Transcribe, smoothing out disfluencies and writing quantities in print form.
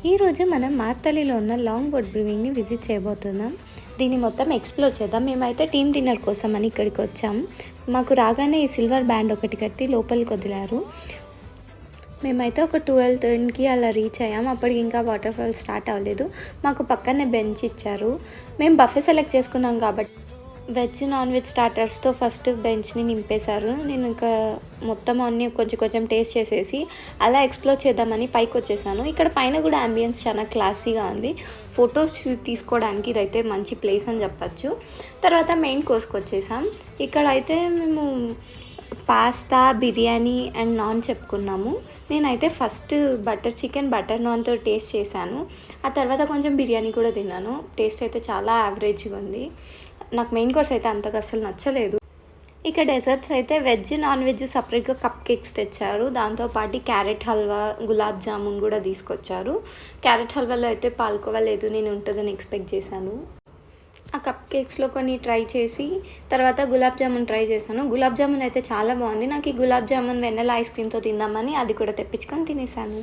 ఈరోజు మనం మార్తలిలో ఉన్న లాంగ్ బోట్ బ్రూయింగ్ని విజిట్ చేయబోతున్నాం. దీన్ని మొత్తం ఎక్స్ప్లోర్ చేద్దాం. మేమైతే టీమ్ డిన్నర్ కోసం అని ఇక్కడికి వచ్చాం. మాకు రాగానే ఈ సిల్వర్ బ్యాండ్ ఒకటి కట్టి లోపలికి వదిలారు. మేమైతే ఒక 12:10కి అలా రీచ్ అయ్యాం. అప్పటికి ఇంకా వాటర్ ఫాల్ స్టార్ట్ అవ్వలేదు. మాకు పక్కనే బెంచ్ ఇచ్చారు. మేము బఫే సెలెక్ట్ చేసుకున్నాం కాబట్టి వెజ్ నాన్ వెజ్ స్టార్టర్స్తో ఫస్ట్ బెంచ్ని నింపేశారు. నేను ఇంకా మొత్తం అన్నీ కొంచెం టేస్ట్ చేసేసి అలా ఎక్స్ప్లోర్ చేద్దామని పైకి వచ్చేసాను. ఇక్కడ పైన కూడా అంబియన్స్ చాలా క్లాసీగా ఉంది. ఫొటోస్ తీసుకోవడానికి ఇదైతే మంచి ప్లేస్ అని చెప్పచ్చు. తర్వాత మెయిన్ కోర్స్కి వచ్చేసాం. ఇక్కడ అయితే మేము పాస్తా, బిర్యానీ అండ్ నాన్ చెప్పుకున్నాము. నేనైతే ఫస్ట్ బటర్ చికెన్ బటర్ నాన్తో టేస్ట్ చేశాను. ఆ తర్వాత కొంచెం బిర్యానీ కూడా తిన్నాను. టేస్ట్ అయితే చాలా యావరేజ్గా ఉంది. నాకు మెయిన్ కోర్స్ అయితే అంతగా అసలు నచ్చలేదు. ఇక డెజర్ట్స్ అయితే వెజ్ నాన్ వెజ్ సపరేట్గా కప్ కేక్స్ తెచ్చారు. దాంతోపాటు క్యారెట్ హల్వా, గులాబ్ జామున్ కూడా తీసుకొచ్చారు. క్యారెట్ హల్వాలో అయితే పాల్కోవా లేదు, నేను ఉంటుందని ఎక్స్పెక్ట్ చేశాను. ఆ కప్ కేక్స్లో కొన్ని ట్రై చేసి తర్వాత గులాబ్ జామున్ ట్రై చేశాను. గులాబ్ జామున్ అయితే చాలా బాగుంది. నాకు ఈ గులాబ్ జామున్ వెన్నెల ఐస్ క్రీమ్తో తిందామని అది కూడా తెప్పించుకొని తినేసాను.